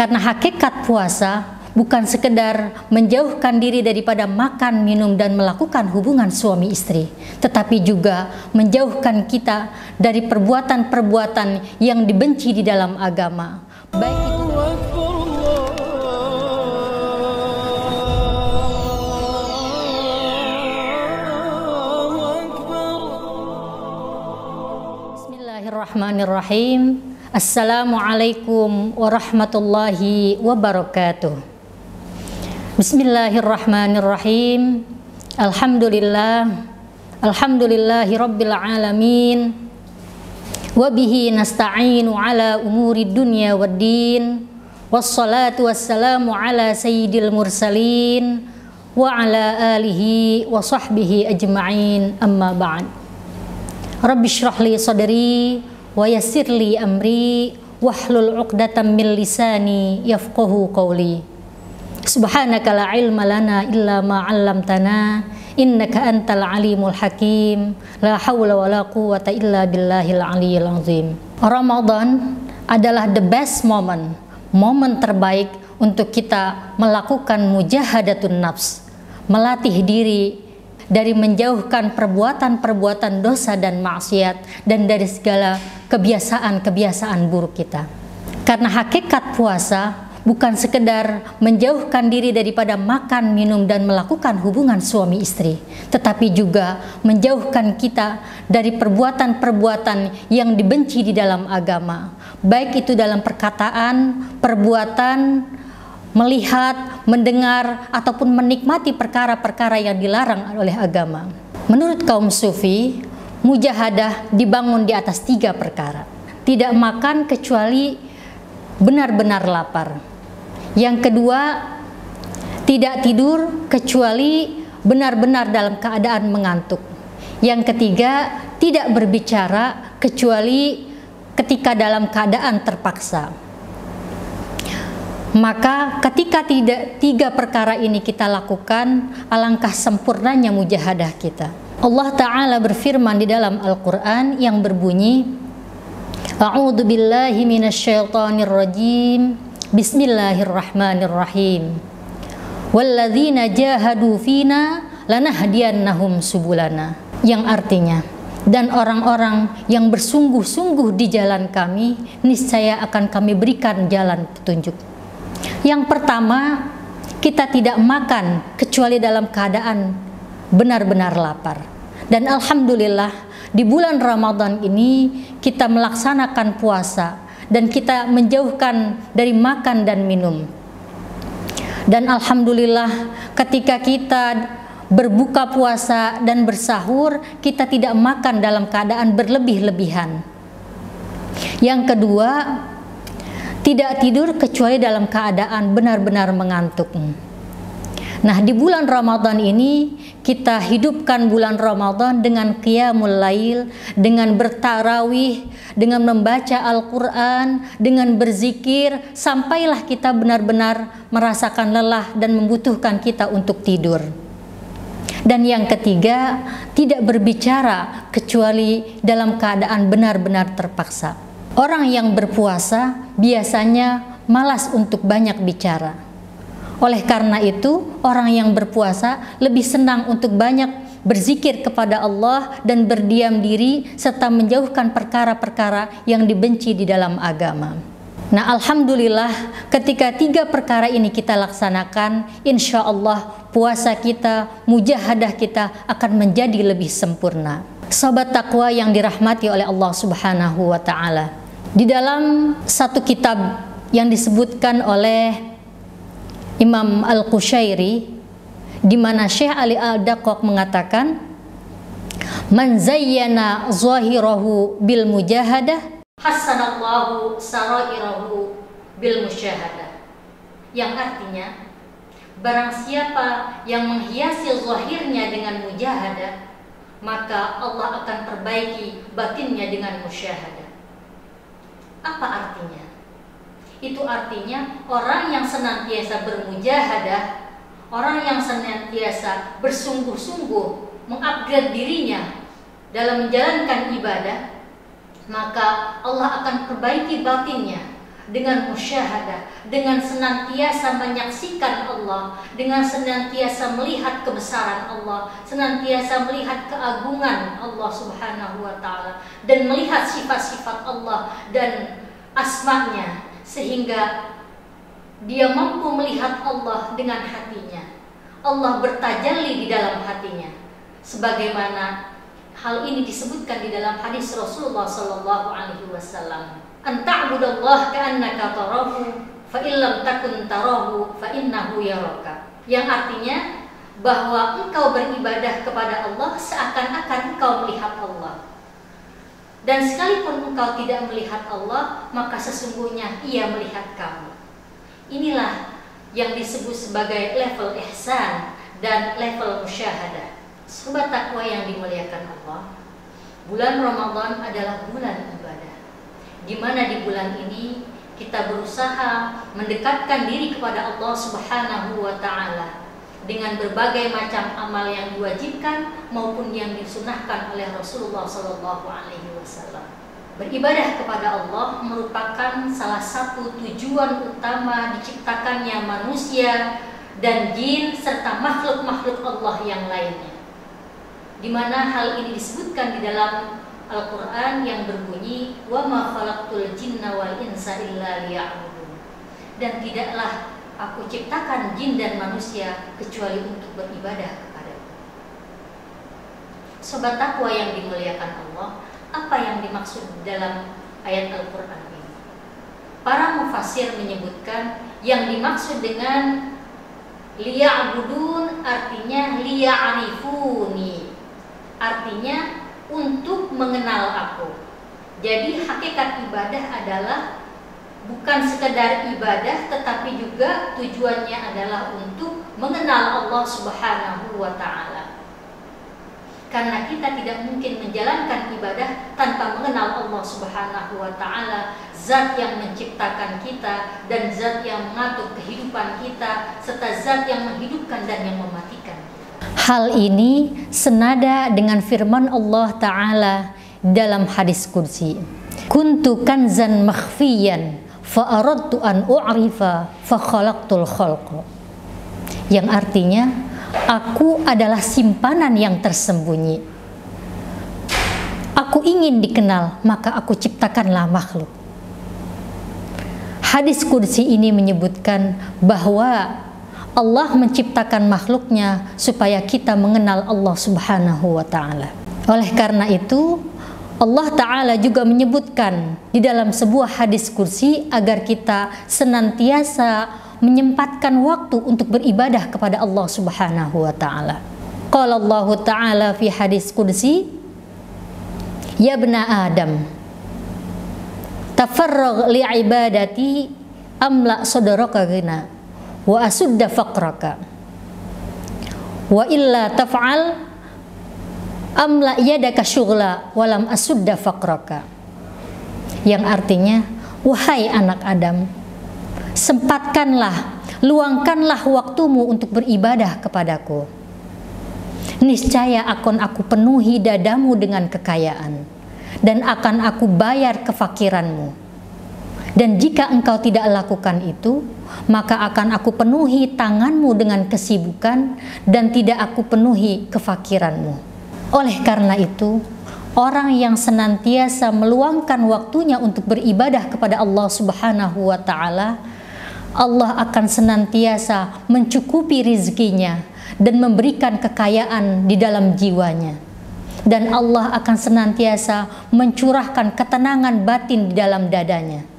Karena hakikat puasa bukan sekedar menjauhkan diri daripada makan, minum, dan melakukan hubungan suami istri, tetapi juga menjauhkan kita dari perbuatan-perbuatan yang dibenci di dalam agama, baik itu Bismillahirrahmanirrahim. Assalamualaikum warahmatullahi wabarakatuh. Bismillahirrahmanirrahim. Alhamdulillahi rabbil alamin. Wabihi nasta'inu ala umuri dunya waddin. Wassalatu wassalamu ala sayyidil mursalin wa ala alihi wa sahbihi ajma'in, amma ba'd. Rabbi shrah li sadri wa yassir li amri wahlul 'uqdatam min lisani yafqahu qawli. Subhanaka la ilma lana illa ma 'allamtana innaka antal alimul hakim. La haula wala quwwata illa billahil aliyyil azim. Ramadan adalah the best moment, momen terbaik untuk kita melakukan mujahadatun nafs, melatih diri dari menjauhkan perbuatan-perbuatan dosa dan maksiat, dan dari segala kebiasaan-kebiasaan buruk kita. Karena hakikat puasa bukan sekedar menjauhkan diri daripada makan, minum, dan melakukan hubungan suami istri, tetapi juga menjauhkan kita dari perbuatan-perbuatan yang dibenci di dalam agama, baik itu dalam perkataan, perbuatan, melihat, mendengar, ataupun menikmati perkara-perkara yang dilarang oleh agama. Menurut kaum sufi, mujahadah dibangun di atas 3 perkara. Tidak makan kecuali benar-benar lapar. Yang kedua, tidak tidur kecuali benar-benar dalam keadaan mengantuk. Yang ketiga, tidak berbicara kecuali ketika dalam keadaan terpaksa. Maka ketika 3 perkara ini kita lakukan, alangkah sempurnanya mujahadah kita. Allah Ta'ala berfirman di dalam Al-Quran yang berbunyi, A'udzu billahi minasyaitonir rajim. Bismillahirrahmanirrahim. Walladzina jahadu fina lanahdiyannahum subulana. Yang artinya, dan orang-orang yang bersungguh-sungguh di jalan kami, niscaya akan kami berikan jalan petunjuk. Yang pertama, kita tidak makan kecuali dalam keadaan benar-benar lapar. Dan alhamdulillah, di bulan Ramadan ini kita melaksanakan puasa dan kita menjauhkan dari makan dan minum. Dan alhamdulillah, ketika kita berbuka puasa dan bersahur, kita tidak makan dalam keadaan berlebih-lebihan. Yang kedua, tidak tidur kecuali dalam keadaan benar-benar mengantuk. Nah, di bulan Ramadan ini kita hidupkan bulan Ramadan dengan qiyamul lail, dengan bertarawih, dengan membaca Al-Quran, dengan berzikir, sampailah kita benar-benar merasakan lelah dan membutuhkan kita untuk tidur. Dan yang ketiga, tidak berbicara kecuali dalam keadaan benar-benar terpaksa. Orang yang berpuasa biasanya malas untuk banyak bicara. Oleh karena itu, orang yang berpuasa lebih senang untuk banyak berzikir kepada Allah dan berdiam diri serta menjauhkan perkara-perkara yang dibenci di dalam agama. Nah, alhamdulillah, ketika 3 perkara ini kita laksanakan, insya Allah puasa kita, mujahadah kita akan menjadi lebih sempurna. Sobat takwa yang dirahmati oleh Allah Subhanahu wa Ta'ala, di dalam satu kitab yang disebutkan oleh Imam Al-Qushairi, di mana Syekh Ali Al-Daqqaq mengatakan, man zayyana zahirahu bil mujahadah hasanallahu sarairahu bil musyahadah. Yang artinya, barang siapa yang menghiasi zahirnya dengan mujahadah, maka Allah akan perbaiki batinnya dengan musyahadah. Apa artinya? Itu artinya orang yang senantiasa bermujahadah, orang yang senantiasa bersungguh-sungguh mengupgrade dirinya dalam menjalankan ibadah, maka Allah akan perbaiki batinnya dengan musyahadah, dengan senantiasa menyaksikan Allah, dengan senantiasa melihat kebesaran Allah, senantiasa melihat keagungan Allah Subhanahu wa Ta'ala, dan melihat sifat-sifat Allah dan asma-Nya, sehingga dia mampu melihat Allah dengan hatinya. Allah bertajalli di dalam hatinya, sebagaimana hal ini disebutkan di dalam hadis Rasulullah Sallallahu Alaihi Wasallam. Anta'budallah ka'annaka tarahu fa illam takun tarahu fa innahu yaraka. Yang artinya bahwa engkau beribadah kepada Allah seakan-akan engkau melihat Allah. Dan sekalipun engkau tidak melihat Allah, maka sesungguhnya Ia melihat kamu. Inilah yang disebut sebagai level ihsan dan level musyahadah. Sobat takwa yang dimuliakan Allah, bulan Ramadan adalah bulan ibadah, di mana di bulan ini kita berusaha mendekatkan diri kepada Allah Subhanahu wa Ta'ala dengan berbagai macam amal yang diwajibkan maupun yang disunahkan oleh Rasulullah Sallallahu Alaihi Wasallam. Beribadah kepada Allah merupakan salah satu tujuan utama diciptakannya manusia dan jin serta makhluk-makhluk Allah yang lainnya, di mana hal ini disebutkan di dalam Al-Quran yang berbunyi wa ma khalaqtul jinna wal insa illa liya'budun, dan tidaklah aku ciptakan jin dan manusia kecuali untuk beribadah kepadaku. Sobat takwa yang dimuliakan Allah, apa yang dimaksud dalam ayat Al-Quran ini? Para mufassir menyebutkan yang dimaksud dengan liya'budun artinya liya'rifuni, artinya untuk mengenal aku. Jadi hakikat ibadah adalah bukan sekedar ibadah, tetapi juga tujuannya adalah untuk mengenal Allah Subhanahu wa Ta'ala. Karena kita tidak mungkin menjalankan ibadah tanpa mengenal Allah Subhanahu wa Ta'ala, zat yang menciptakan kita dan zat yang mengatur kehidupan kita, serta zat yang menghidupkan dan yang mematikan. Hal ini senada dengan firman Allah Ta'ala dalam hadis qudsi, kuntu kanzan makhfiyan fa aradtu an u'rifa fa khalaqtul khalqa, yang artinya aku adalah simpanan yang tersembunyi, aku ingin dikenal maka aku ciptakanlah makhluk. Hadis qudsi ini menyebutkan bahwa Allah menciptakan makhluknya supaya kita mengenal Allah Subhanahu wa Ta'ala. Oleh karena itu, Allah Ta'ala juga menyebutkan di dalam sebuah hadis qudsi agar kita senantiasa menyempatkan waktu untuk beribadah kepada Allah Subhanahu wa Ta'ala. Qala Allah Ta'ala fi hadis qudsi, ya bna Adam, tafarragh li ibadati amla sadraka ghina wa asudda faqraka wa illa taf'al amla yadaka syughla walam asudda faqraka, yang artinya, wahai anak Adam, sempatkanlah, luangkanlah waktumu untuk beribadah kepadaku, niscaya akan aku penuhi dadamu dengan kekayaan dan akan aku bayar kefakiranmu. Dan jika engkau tidak lakukan itu, maka akan aku penuhi tanganmu dengan kesibukan dan tidak aku penuhi kefakiranmu. Oleh karena itu, orang yang senantiasa meluangkan waktunya untuk beribadah kepada Allah Subhanahu wa Ta'ala, Allah akan senantiasa mencukupi rizkinya dan memberikan kekayaan di dalam jiwanya. Dan Allah akan senantiasa mencurahkan ketenangan batin di dalam dadanya.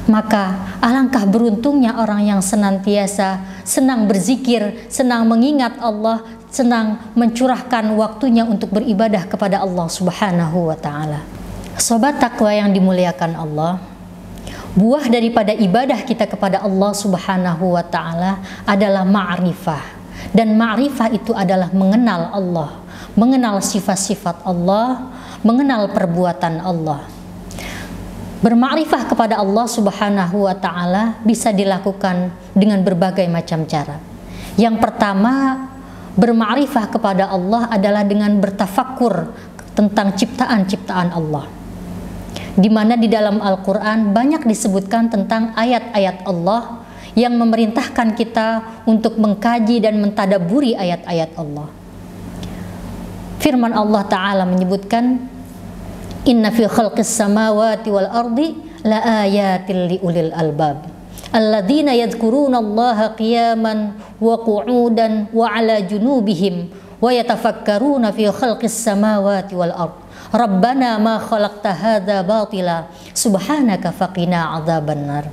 Maka alangkah beruntungnya orang yang senantiasa senang berzikir, senang mengingat Allah, senang mencurahkan waktunya untuk beribadah kepada Allah Subhanahu wa Ta'ala. Sobat takwa yang dimuliakan Allah, buah daripada ibadah kita kepada Allah Subhanahu wa Ta'ala adalah ma'rifah. Dan ma'rifah itu adalah mengenal Allah, mengenal sifat-sifat Allah, mengenal perbuatan Allah. Bermakrifah kepada Allah Subhanahu wa Ta'ala bisa dilakukan dengan berbagai macam cara. Yang pertama, bermakrifah kepada Allah adalah dengan bertafakkur tentang ciptaan-ciptaan Allah. di mana di dalam Al-Quran banyak disebutkan tentang ayat-ayat Allah yang memerintahkan kita untuk mengkaji dan mentadaburi ayat-ayat Allah. Firman Allah Ta'ala menyebutkan, Inna fi khalqis samawati wal ardi la ayatil li ulil albab alladzina yadhkuruna Allaha qiyaman wa qu'udan wa ala junubihim wa yatafakkaruna fi khalqis samawati wal ard Rabbana ma khalaqta hadza batila subhanaka faqina adzabannar.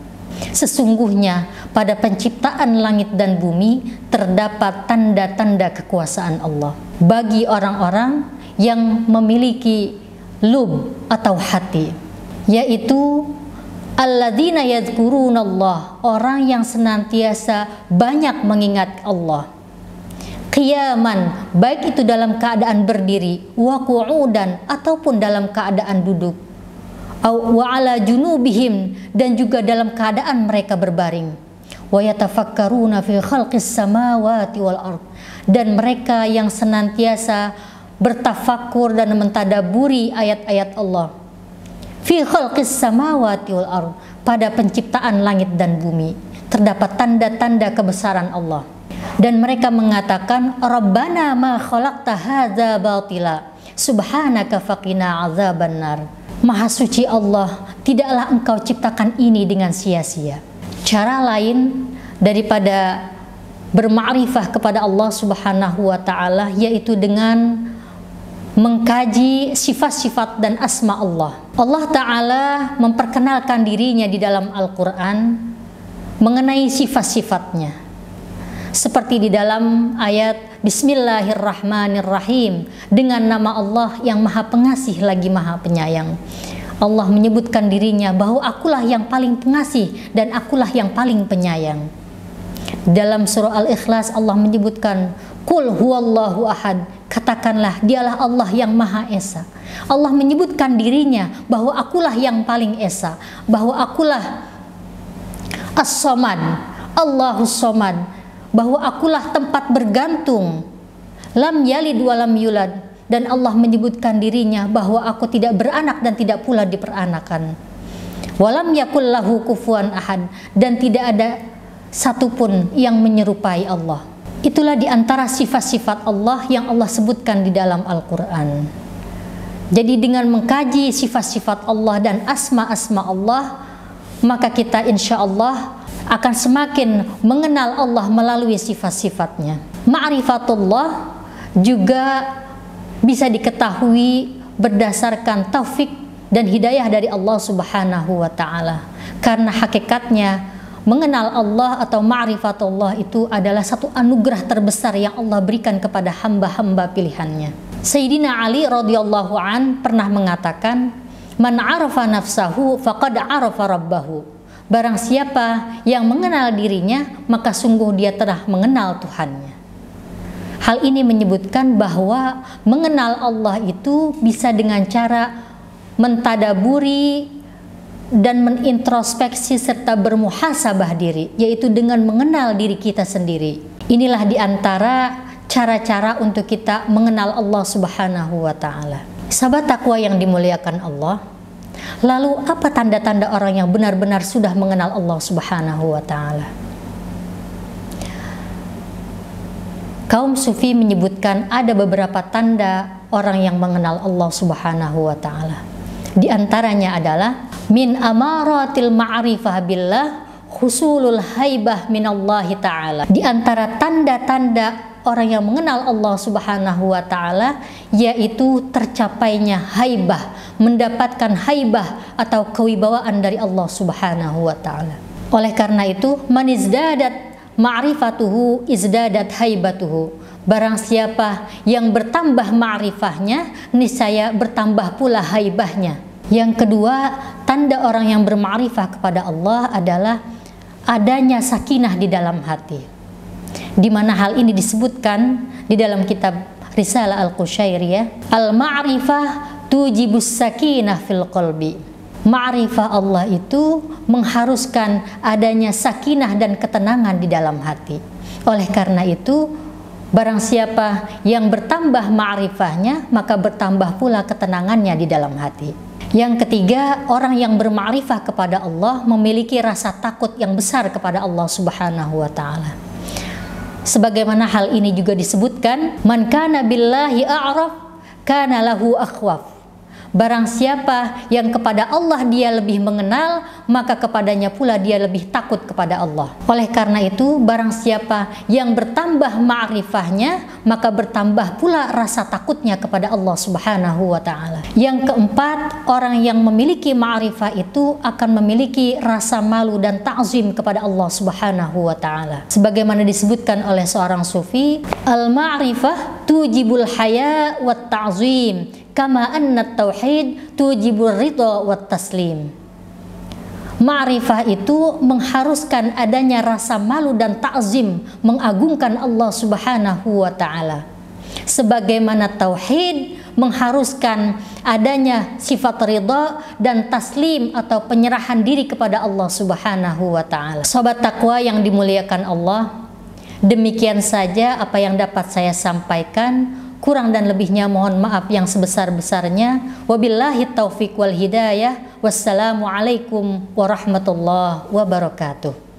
Sesungguhnya pada penciptaan langit dan bumi terdapat tanda-tanda kekuasaan Allah bagi orang-orang yang memiliki lub atau hati, yaitu alladzina yadhkurunallah, orang yang senantiasa banyak mengingat Allah, qiyaman, baik itu dalam keadaan berdiri, wa qu'udan, ataupun dalam keadaan duduk, wa ala junubihim, dan juga dalam keadaan mereka berbaring, wa yatafakkaruna fi khalqis samawati wal ard, dan mereka yang senantiasa bertafakur dan mentadaburi ayat-ayat Allah, fi khalqis samawati wal ard, pada penciptaan langit dan bumi terdapat tanda-tanda kebesaran Allah, dan mereka mengatakan Rabbana ma khalaqta hadza batila subhanaka faqina azabannar. Maha suci Allah, tidaklah engkau ciptakan ini dengan sia-sia. Cara lain daripada bermakrifah kepada Allah Subhanahu wa ta'ala yaitu dengan mengkaji sifat-sifat dan asma Allah. Allah Ta'ala memperkenalkan dirinya di dalam Al-Quran mengenai sifat-sifatnya, seperti di dalam ayat Bismillahirrahmanirrahim, dengan nama Allah yang maha pengasih lagi maha penyayang. Allah menyebutkan dirinya bahwa akulah yang paling pengasih dan akulah yang paling penyayang. Dalam surah Al-Ikhlas Allah menyebutkan Qul huwallahu ahad, katakanlah dialah Allah yang maha esa. Allah menyebutkan dirinya bahwa akulah yang paling esa, bahwa akulah as-somad, Allahus somad, bahwa akulah tempat bergantung, lam yalid walam yulad, dan Allah menyebutkan dirinya bahwa aku tidak beranak dan tidak pula diperanakan, walam yakul lahu kufuwan ahad, dan tidak ada satupun yang menyerupai Allah. Itulah diantara sifat-sifat Allah yang Allah sebutkan di dalam Al-Quran. Jadi dengan mengkaji sifat-sifat Allah dan asma-asma Allah, maka kita insya Allah akan semakin mengenal Allah melalui sifat-sifatnya. Ma'rifatullah juga bisa diketahui berdasarkan taufik dan hidayah dari Allah Subhanahu wa ta'ala. Karena hakikatnya mengenal Allah atau ma'rifatullah itu adalah satu anugerah terbesar yang Allah berikan kepada hamba-hamba pilihannya. Sayyidina Ali radhiyallahu an pernah mengatakan, man arafa nafsahu faqad arafa rabbahu. Barang siapa yang mengenal dirinya, maka sungguh dia telah mengenal Tuhannya. Hal ini menyebutkan bahwa mengenal Allah itu bisa dengan cara mentadaburi dan menintrospeksi serta bermuhasabah diri, yaitu dengan mengenal diri kita sendiri. Inilah diantara cara-cara untuk kita mengenal Allah Subhanahu wa ta'ala. Sahabat takwa yang dimuliakan Allah, lalu apa tanda-tanda orang yang benar-benar sudah mengenal Allah Subhanahu wa ta'ala? Kaum sufi menyebutkan ada beberapa tanda orang yang mengenal Allah Subhanahu wa ta'ala. Di antaranya adalah min amaratil ma'rifah billah husulul haibah minallahi ta'ala. Di antara tanda-tanda orang yang mengenal Allah Subhanahu wa ta'ala yaitu tercapainya haibah, mendapatkan haibah atau kewibawaan dari Allah Subhanahu wa ta'ala. Oleh karena itu, man izdadat ma'rifatuhu izdadat haibatuhu. Barang siapa yang bertambah ma'rifahnya, niscaya bertambah pula haibahnya. Yang kedua, tanda orang yang berma'rifah kepada Allah adalah adanya sakinah di dalam hati. Di mana hal ini disebutkan di dalam kitab Risalah Al-Qushairiyah, al-ma'rifah tujibus sakinah fil qalbi. Ma'rifah Allah itu mengharuskan adanya sakinah dan ketenangan di dalam hati. Oleh karena itu, barang siapa yang bertambah ma'rifahnya, maka bertambah pula ketenangannya di dalam hati. Yang ketiga, orang yang bermakrifah kepada Allah memiliki rasa takut yang besar kepada Allah Subhanahu wa taala. Sebagaimana hal ini juga disebutkan, man kana billahi a'raf kana lahu akhwaf. Barang siapa yang kepada Allah dia lebih mengenal, maka kepadanya pula dia lebih takut kepada Allah. Oleh karena itu, barang siapa yang bertambah ma'rifahnya, maka bertambah pula rasa takutnya kepada Allah Subhanahu wa taala. Yang keempat, orang yang memiliki ma'rifah itu akan memiliki rasa malu dan ta'zim kepada Allah Subhanahu wa taala. Sebagaimana disebutkan oleh seorang sufi, al-ma'rifah tujibul haya wat ta'zim kama anna tauhid tujibur ridha wat taslim. Ma'rifah itu mengharuskan adanya rasa malu dan ta'zim, mengagungkan Allah Subhanahu wa taala. Sebagaimana tauhid mengharuskan adanya sifat ridha dan taslim atau penyerahan diri kepada Allah Subhanahu wa taala. Sobat takwa yang dimuliakan Allah, demikian saja apa yang dapat saya sampaikan. Kurang dan lebihnya mohon maaf yang sebesar-besarnya. Wabillahi taufiq wal hidayah. Wassalamualaikum warahmatullahi wabarakatuh.